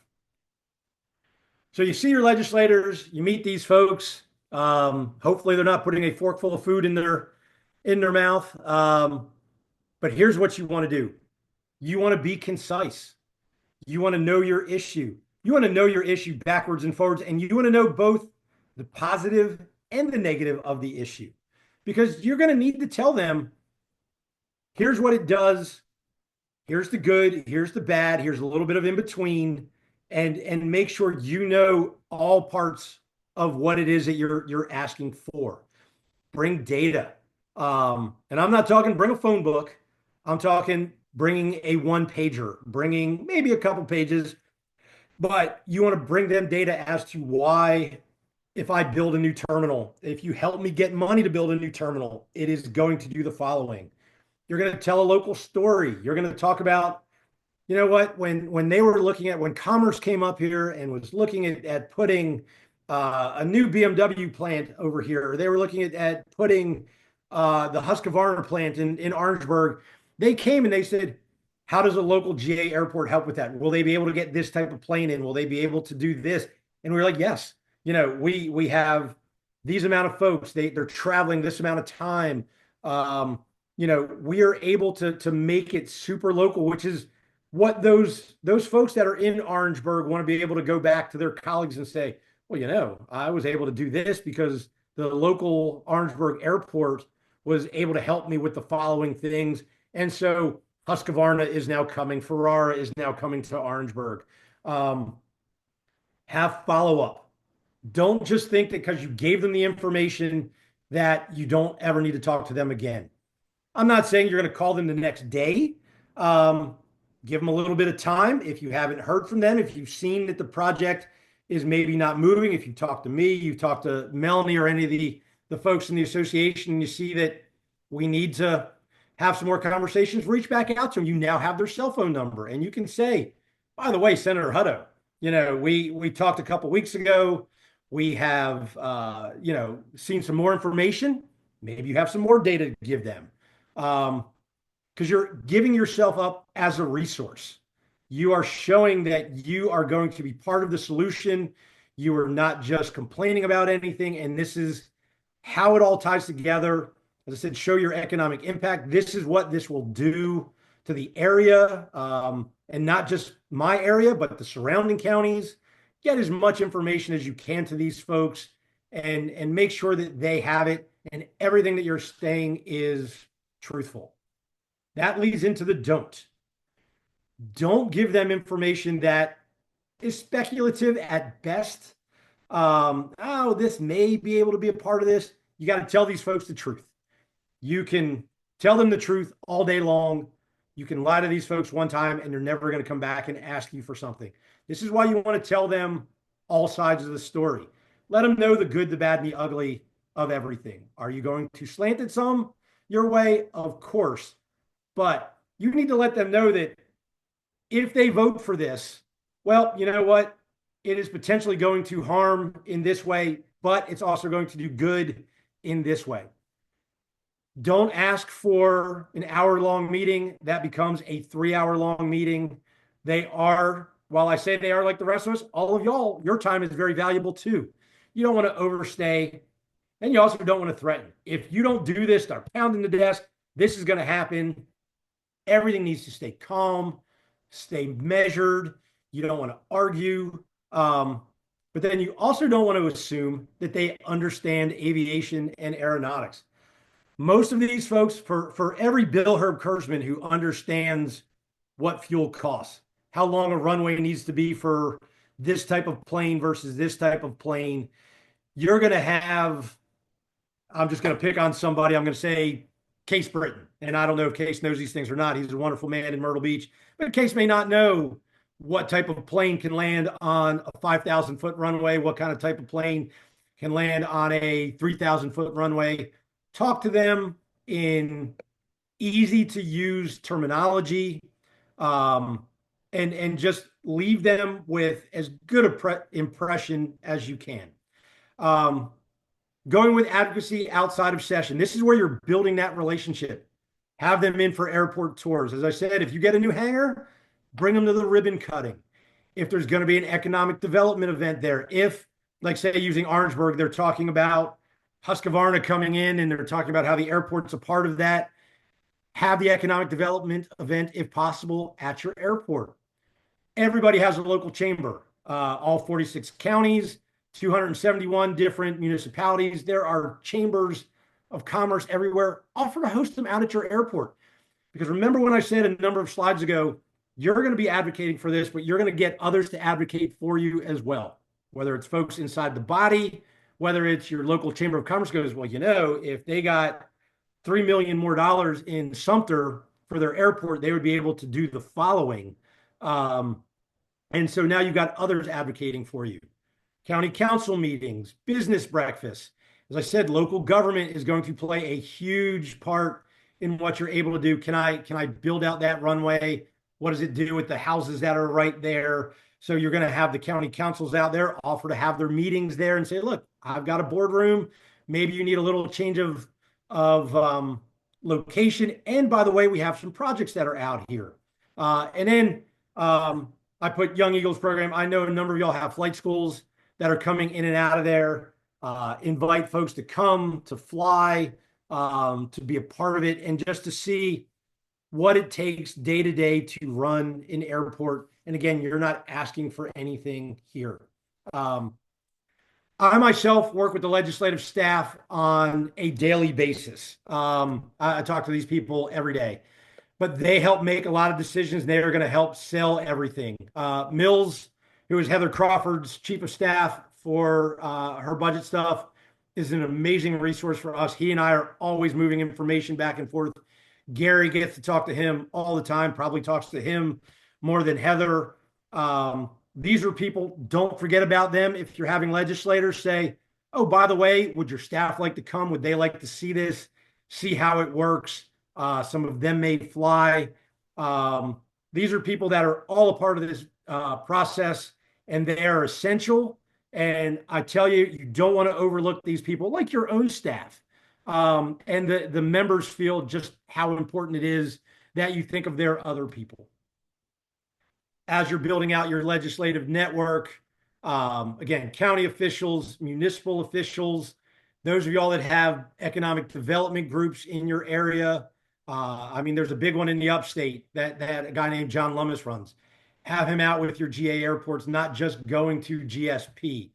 So you see your legislators, you meet these folks. Hopefully they're not putting a forkful of food in their mouth. But here's what you want to do. You want to be concise. You want to know your issue. You want to know your issue backwards and forwards, and you want to know both the positive and the negative of the issue, because you're going to need to tell them, here's what it does. Here's the good. Here's the bad. Here's a little bit of in between, and make sure you know all parts of what it is that you're asking for. Bring data. And I'm not talking bring a phone book. I'm talking bringing a one pager, bringing maybe a couple pages, but you want to bring them data as to why, if I build a new terminal, if you help me get money to build a new terminal, it is going to do the following. You're going to tell a local story. You're going to talk about, you know what, when they were looking at, when Commerce came up here and was looking at putting a new BMW plant over here, or they were looking at putting the Husqvarna plant in Orangeburg, they came and they said, how does a local GA airport help with that? Will they be able to get this type of plane in? Will they be able to do this? And we were like, yes, we have these amount of folks, they're traveling this amount of time. We are able to make it super local, which is what those folks that are in Orangeburg want to be able to go back to their colleagues and say, well, I was able to do this because the local Orangeburg airport was able to help me with the following things. And so Husqvarna is now coming, Ferrara is now coming to Orangeburg. Have follow-up. Don't just think that because you gave them the information that you don't ever need to talk to them again. I'm not saying you're going to call them the next day. Give them a little bit of time. If you haven't heard from them, if you've seen that the project is maybe not moving, if you talk to me, you talk to Melanie or any of the folks in the association, and you see that we need to have some more conversations, reach back out to them. You now have their cell phone number, and you can say, by the way, Senator Hutto, we talked a couple weeks ago. We have seen some more information. Maybe you have some more data to give them, because you're giving yourself up as a resource. You are showing that you are going to be part of the solution. You are not just complaining about anything, and this is how it all ties together. As I said, show your economic impact. This is what this will do to the area, and not just my area, but the surrounding counties. Get as much information as you can to these folks, and make sure that they have it, and everything that you're saying is truthful. That leads into the don't. Don't give them information that is speculative at best. Oh, this may be able to be a part of this. You got to tell these folks the truth. You can tell them the truth all day long. You can lie to these folks one time and they're never going to come back and ask you for something. This is why you want to tell them all sides of the story. Let them know the good, the bad, and the ugly of everything. Are you going to slant it some your way? Of course. But you need to let them know that if they vote for this, well, you know what? It is potentially going to harm in this way, but it's also going to do good in this way. Don't ask for an hour-long meeting. That becomes a 3-hour-long meeting. They are, while I say they are like the rest of us, all of y'all, your time is very valuable too. You don't want to overstay, and you also don't want to threaten. If you don't do this, start pounding the desk, this is going to happen. Everything needs to stay calm, stay measured. You don't want to argue. But then you also don't want to assume that they understand aviation and aeronautics. Most of these folks, for every Bill Herb Kurzman who understands what fuel costs, how long a runway needs to be for this type of plane versus this type of plane, you're going to have, I'm just going to pick on somebody. I'm going to say Case Britton. And I don't know if Case knows these things or not. He's a wonderful man in Myrtle Beach. But Case may not know what type of plane can land on a 5,000-foot runway, what kind of type of plane can land on a 3,000-foot runway. Talk to them in easy to use terminology, and just leave them with as good a impression as you can. Going with advocacy outside of session. This is where you're building that relationship. Have them in for airport tours. As I said, if you get a new hangar, bring them to the ribbon cutting. If there's going to be an economic development event there, if, like say, using Orangeburg, they're talking about Husqvarna coming in and they're talking about how the airport's a part of that, have the economic development event, if possible, at your airport. Everybody has a local chamber, all 46 counties, 271 different municipalities. There are chambers of commerce everywhere. Offer to host them out at your airport. Because remember when I said a number of slides ago, you're going to be advocating for this, but you're going to get others to advocate for you as well. Whether it's folks inside the body, whether it's your local chamber of commerce goes, well, if they got $3 million more in Sumter for their airport, they would be able to do the following. And so now you've got others advocating for you. County council meetings, business breakfasts. As I said, local government is going to play a huge part in what you're able to do. Can I build out that runway? What does it do with the houses that are right there? So you're going to have the county councils out there offer to have their meetings there and say, look, I've got a boardroom. Maybe you need a little change of location. And by the way, we have some projects that are out here. And then I put Young Eagles program. I know a number of y'all have flight schools that are coming in and out of there. Invite folks to come, to fly, to be a part of it, and just to see what it takes day to day to run an airport. And again, you're not asking for anything here. I myself work with the legislative staff on a daily basis. I talk to these people every day, but they help make a lot of decisions. They are going to help sell everything. Mills, who is Heather Crawford's chief of staff for her budget stuff, is an amazing resource for us. He and I are always moving information back and forth. Gary gets to talk to him all the time, probably talks to him more than Heather. These are people, don't forget about them. If you're having legislators say, oh, by the way, would your staff like to come? Would they like to see this? see how it works. Some of them may fly. These are people that are all a part of this process, and they are essential. And I tell you, you don't want to overlook these people, like your own staff. And the members feel just how important it is that you think of their other people as you're building out your legislative network. Again, county officials, municipal officials, those of y'all that have economic development groups in your area. I mean, there's a big one in the upstate that a guy named John Lummis runs. Have him out with your GA airports, not just going to GSP.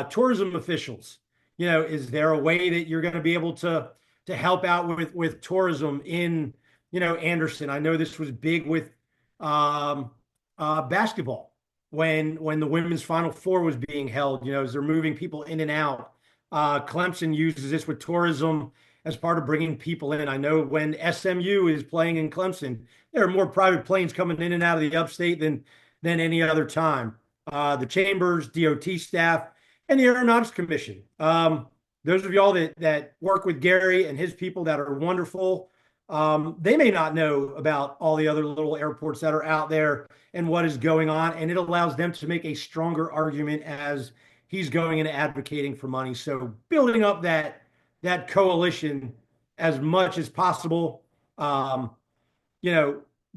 Tourism officials, is there a way that you're going to be able to help out with tourism in, Anderson? I know this was big with basketball when the women's Final Four was being held, as they're moving people in and out. Clemson uses this with tourism as part of bringing people in. I know when SMU is playing in Clemson, there are more private planes coming in and out of the upstate than any other time. The chambers, DOT staff, and the Aeronautics Commission. Those of y'all that work with Gary and his people that are wonderful, they may not know about all the other little airports that are out there and what is going on, and it allows them to make a stronger argument as he's going and advocating for money. So building up that coalition as much as possible.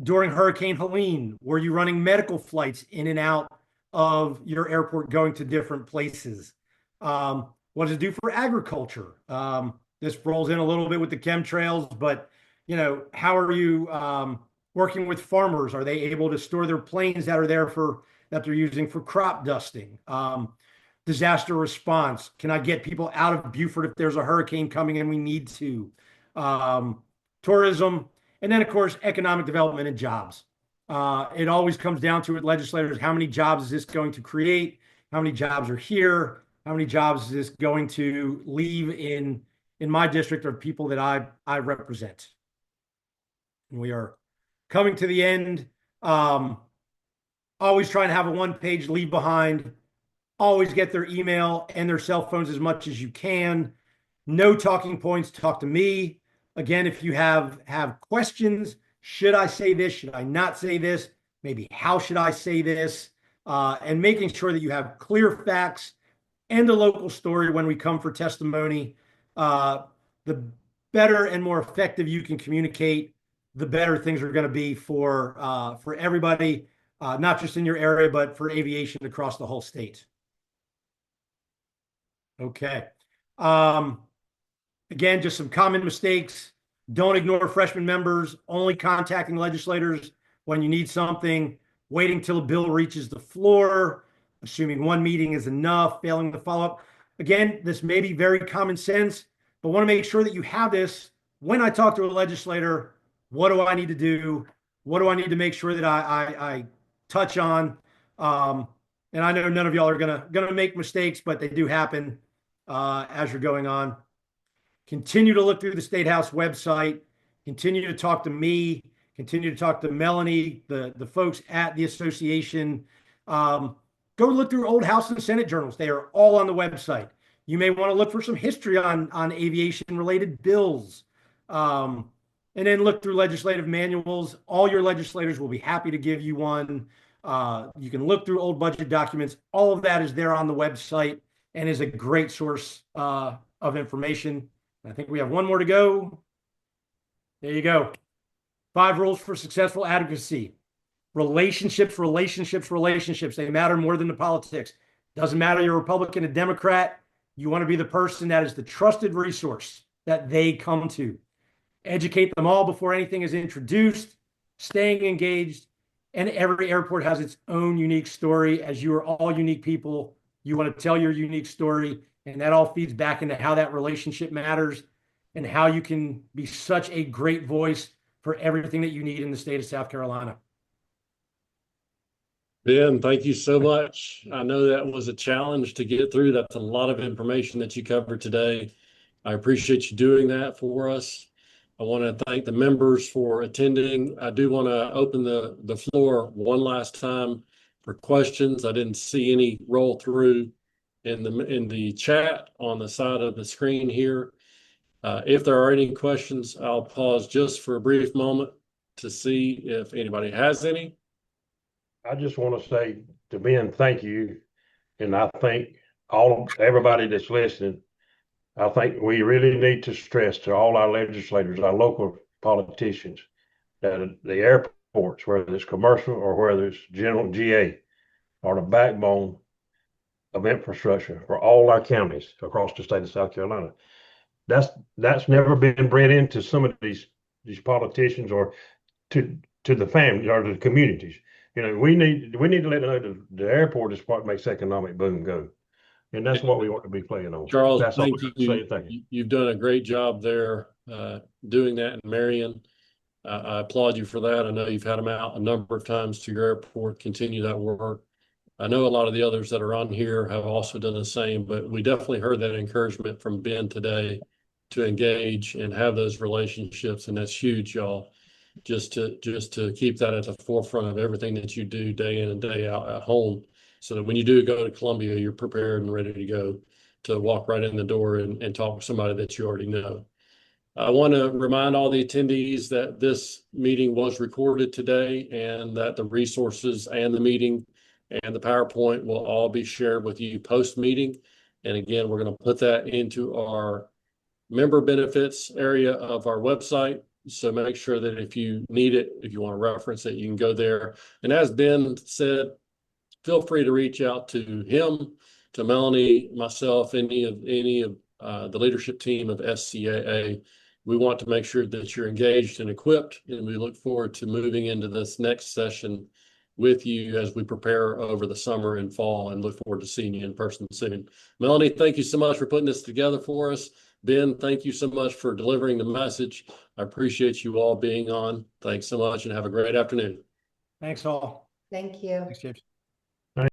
During Hurricane Helene, were you running medical flights in and out of your airport going to different places? What does it do for agriculture? This rolls in a little bit with the chemtrails, but how are you working with farmers? Are they able to store their planes that are there that they're using for crop dusting? Disaster response. Can I get people out of Beaufort if there's a hurricane coming and we need to? Tourism, and then of course economic development and jobs. It always comes down to it, legislators. How many jobs is this going to create? How many jobs are here? How many jobs is this going to leave in my district of people that I represent? And we are coming to the end. Always trying to have a one-page leave behind. Always get their email and their cell phones as much as you can. No talking points. Talk to me. Again, if you have questions, should I say this? Should I not say this? Maybe how should I say this? And making sure that you have clear facts and a local story when we come for testimony. The better and more effective you can communicate, the better things are going to be for everybody, not just in your area, but for aviation across the whole state. Okay. Again, just some common mistakes. Don't ignore freshman members, only contacting legislators when you need something, waiting till a bill reaches the floor, assuming one meeting is enough, failing to follow up. Again, this may be very common sense, but want to make sure that you have this when I talk to a legislator. What do I need to do? What do I need to make sure that I touch on? And I know none of y'all are gonna make mistakes, but they do happen as you're going on. Continue to look through the State House website. Continue to talk to me. Continue to talk to Melanie, the folks at the association. Go look through old House and Senate journals. They are all on the website. You may want to look for some history on aviation-related bills. And then look through legislative manuals. All your legislators will be happy to give you one. You can look through old budget documents. All of that is there on the website and is a great source of information. I think we have one more to go. There you go. 5 rules for successful advocacy. Relationships, relationships, relationships. They matter more than the politics. Doesn't matter you're a Republican, a Democrat. You want to be the person that is the trusted resource that they come to. Educate them all before anything is introduced. Staying engaged. And every airport has its own unique story. As you are all unique people, you want to tell your unique story. And that all feeds back into how that relationship matters and how you can be such a great voice for everything that you need in the state of South Carolina. Ben, thank you so much. I know that was a challenge to get through. That's a lot of information that you covered today. I appreciate you doing that for us. I want to thank the members for attending. I do want to open the floor one last time for questions. I didn't see any roll through in the chat on the side of the screen here. If there are any questions, I'll pause just for a brief moment to see if anybody has any. I just want to say to Ben, thank you. And I think everybody that's listening, I think we really need to stress to all our legislators, our local politicians, that the airports, whether it's commercial or whether it's general GA, are the backbone of infrastructure for all our counties across the state of South Carolina. That's never been bred into some of these politicians or to the family or to the communities. You know, we need to let them know the airport is what makes economic boom go. And that's what we want to be playing on. Charles, That's all thank I you. say. Thank you. You've done a great job there doing that in Marion. I applaud you for that. I know you've had them out a number of times to your airport. Continue that work. I know a lot of the others that are on here have also done the same, but we definitely heard that encouragement from Ben today to engage and have those relationships, and that's huge, y'all. Just to keep that at the forefront of everything that you do day in and day out at home, so that when you do go to Columbia, you're prepared and ready to go to walk right in the door and talk with somebody that you already know. I want to remind all the attendees that this meeting was recorded today and that the resources and the meeting and the PowerPoint will all be shared with you post-meeting. And again, we're going to put that into our member benefits area of our website. So make sure that if you need it, if you want to reference it, you can go there. And as Ben said, feel free to reach out to him, to Melanie, myself, any of the leadership team of SCAA. We want to make sure that you're engaged and equipped, and we look forward to moving into this next session with you as we prepare over the summer and fall, and look forward to seeing you in person soon. Melanie, thank you so much for putting this together for us. Ben, thank you so much for delivering the message. I appreciate you all being on. Thanks so much and have a great afternoon. Thanks all. Thank you. Thanks, James.